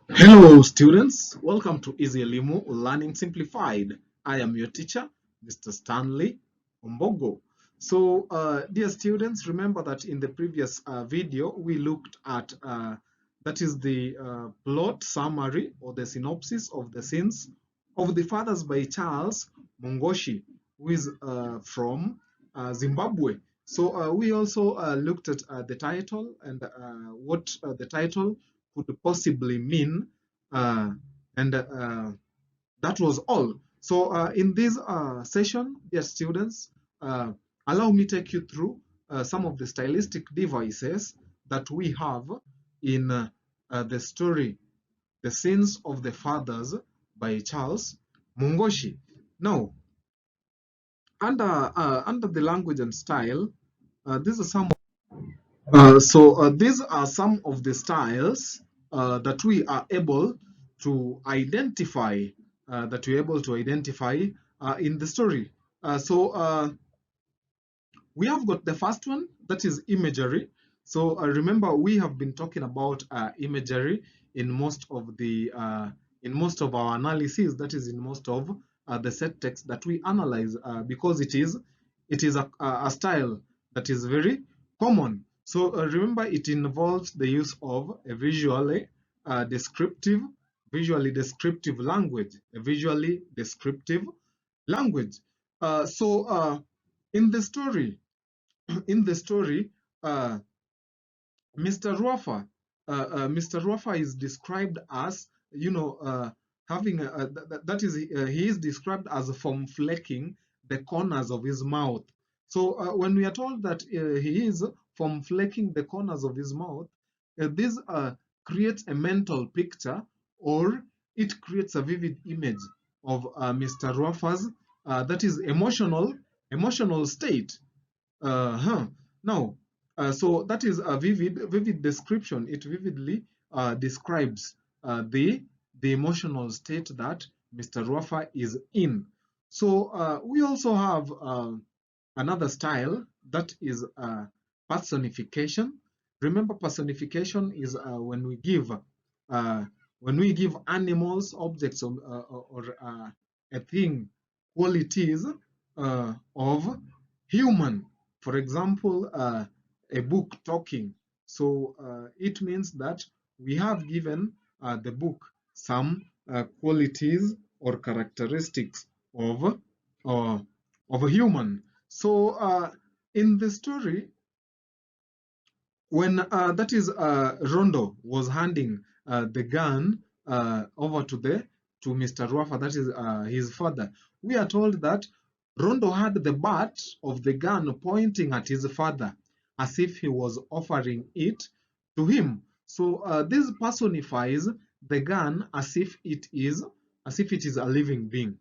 Hello, students. Welcome to Easy Elimu Learning Simplified. I am your teacher, Mr. Stanley Ombogo. So, dear students, remember that in the previous video, we looked at that is the plot summary or the synopsis of the scenes of The Fathers by Charles Mungoshi, who is from Zimbabwe. So, we also looked at the title and what the title could possibly mean, uh, and that was all. So in this session, dear students, allow me take you through some of the stylistic devices that we have in the story, The Sins of the Fathers by Charles Mungoshi. Now, under the language and style, these are some these are some of the styles that we are able to identify in the story. We have got the first one, that is imagery. So remember, we have been talking about imagery in most of our analyses. That is, in most of the set text that we analyze, because it is a style that is very common. So remember, it involves the use of a visually descriptive language, a visually descriptive language. In the story, in the story, uh, Mr. Ruafa is described as, having that is, he is described as from flecking the corners of his mouth. So when we are told that he is from flecking the corners of his mouth, this creates a mental picture, or it creates a vivid image of Mr. Ruafa's that is emotional state. Now, so that is a vivid description. It vividly describes the emotional state that Mr. Ruafa is in. So we also have another style, that is personification. Remember, personification is when we give animals, objects, or a thing qualities of human. For example, a book talking. So it means that we have given the book some qualities or characteristics uh, of a human. So in the story, when that is Rondo was handing the gun over to Mr. Ruafa, that is his father, we are told that Rondo had the butt of the gun pointing at his father as if he was offering it to him. So this personifies the gun as if it is a living being.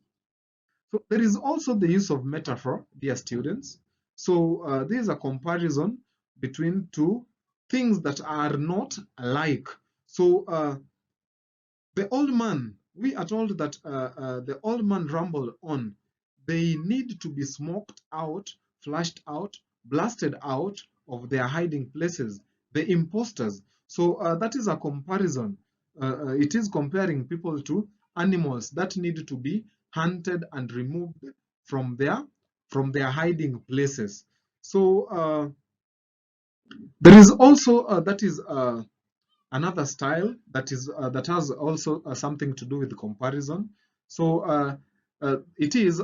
So there is also the use of metaphor, dear students. So there is a comparison between two things that are not alike. So the old man, we are told that the old man rambled on. They need to be smoked out, flushed out, blasted out of their hiding places, the imposters. So that is a comparison. It is comparing people to animals that need to be hunted and removed from their hiding places. So there is also that is another style that has also something to do with comparison. So it is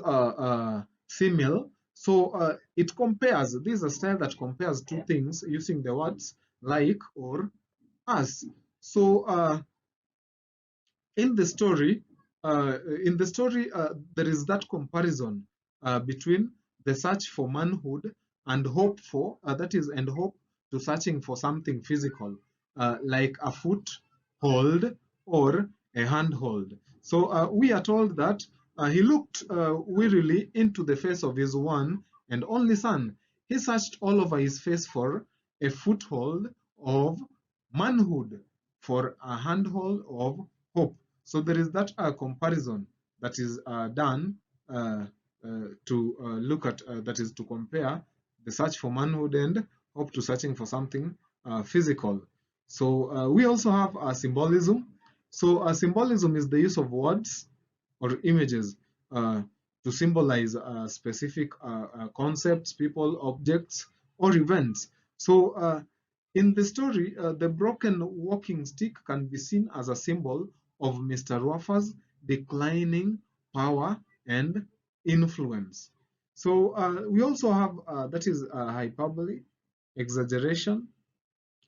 female. So it compares. This is a style that compares two things using the words like or as. So in the story, there is that comparison between the search for manhood and hope for and hope to searching for something physical, like a foothold or a handhold. So we are told that he looked wearily into the face of his one and only son. He searched all over his face for a foothold of manhood, for a handhold of hope. So there is that comparison that is done to look at, that is to compare the search for manhood and hope to searching for something physical. So we also have symbolism. So symbolism is the use of words or images to symbolize specific concepts, people, objects, or events. So in the story, the broken walking stick can be seen as a symbol of Mr. Wafa's declining power and influence. So we also have that is hyperbole, exaggeration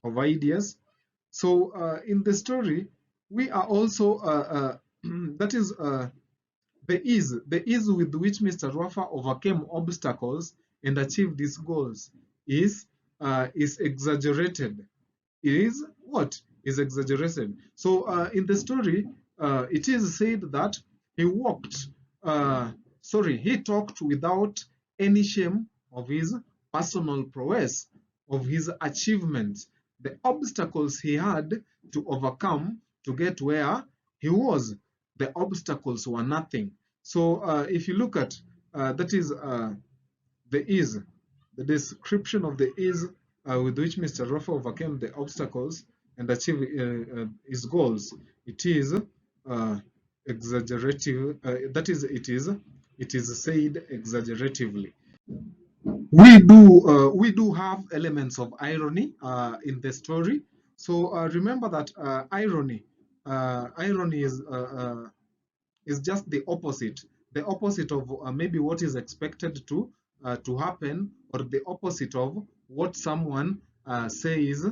of ideas. So in the story, we are also that is the ease with which Mr. Rafa overcame obstacles and achieved his goals is exaggerated. It is what is exaggerated. So in the story, it is said that he walked, he talked without any shame of his personal prowess, of his achievements, the obstacles he had to overcome to get where he was. The obstacles were nothing. So if you look at that is the ease, the description of the ease with which Mr. Rafa overcame the obstacles and achieved his goals. It is exaggerative. It is said exaggeratively. We do have elements of irony in the story. So remember that irony is just the opposite of maybe what is expected to happen, or the opposite of what someone says,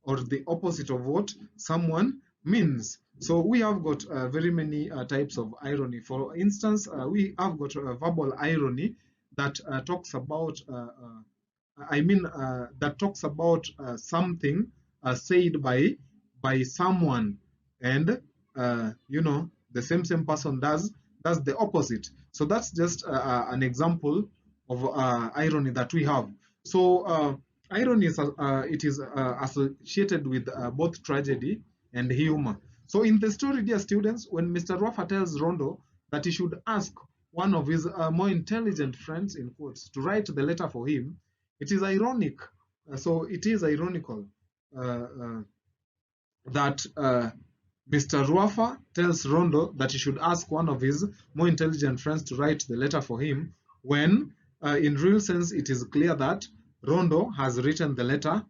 or the opposite of what someone means. So we have got very many types of irony. For instance, we have got verbal irony that talks about that talks about something said by someone, and the same person does the opposite. So that's just an example of irony that we have. So irony is associated with both tragedy and humor. So in the story, dear students, when Mr. Rafa tells Rondo that he should ask one of his more intelligent friends, in quotes, to write the letter for him, it is ironic. So it is ironical that Mr. Ruafa tells Rondo that he should ask one of his more intelligent friends to write the letter for him, when in real sense it is clear that Rondo has written the letter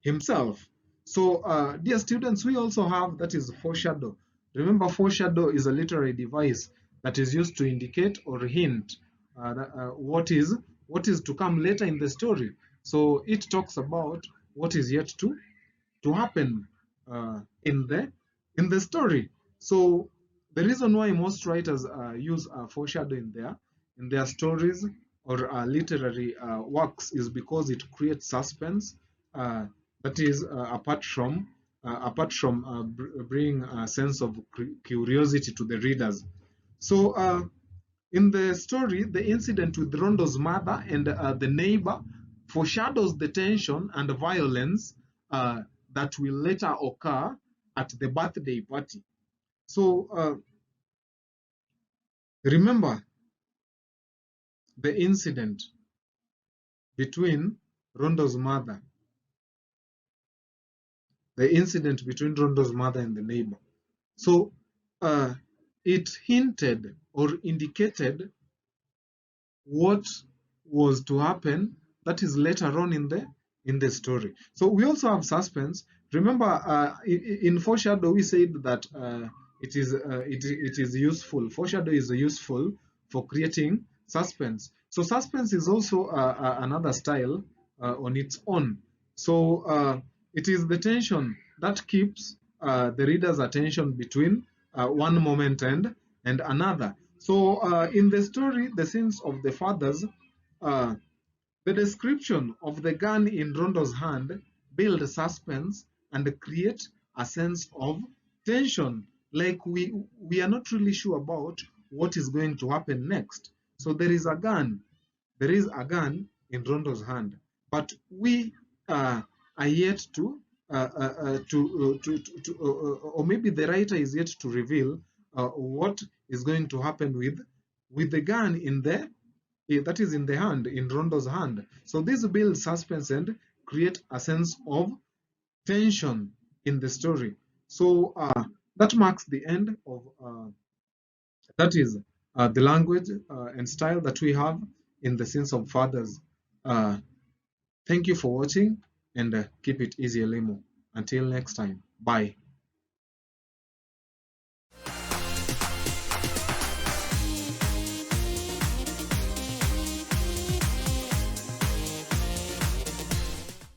himself. So dear students, we also have that is foreshadow. Remember, foreshadow is a literary device that is used to indicate or hint what is to come later in the story. So it talks about what is yet to happen in the story. So the reason why most writers use foreshadow in their stories or literary works is because it creates suspense. That is apart from bringing a sense of curiosity to the readers. So in the story, the incident with Rondo's mother and the neighbor foreshadows the tension and the violence that will later occur at the birthday party. So remember the incident between Rondo's mother, and the neighbor. So it hinted or indicated what was to happen, that is later on in the story. So we also have suspense. Remember, in foreshadow we said that it is useful. Foreshadow is useful for creating suspense. So suspense is also another style on its own. So it is the tension that keeps the reader's attention between one moment and another. So in the story, the scenes of the fathers, uh, the description of the gun in Rondo's hand build suspense and create a sense of tension. Like we are not really sure about what is going to happen next. So there is a gun in Rondo's hand, but we are yet or maybe the writer is yet to reveal what is going to happen with the gun that is in the hand, in Rondo's hand. So this builds suspense and create a sense of tension in the story. So that marks the end of that is the language and style that we have in the sense of fathers. Uh, Thank you for watching, and keep it easy, Elimo. Until next time, bye.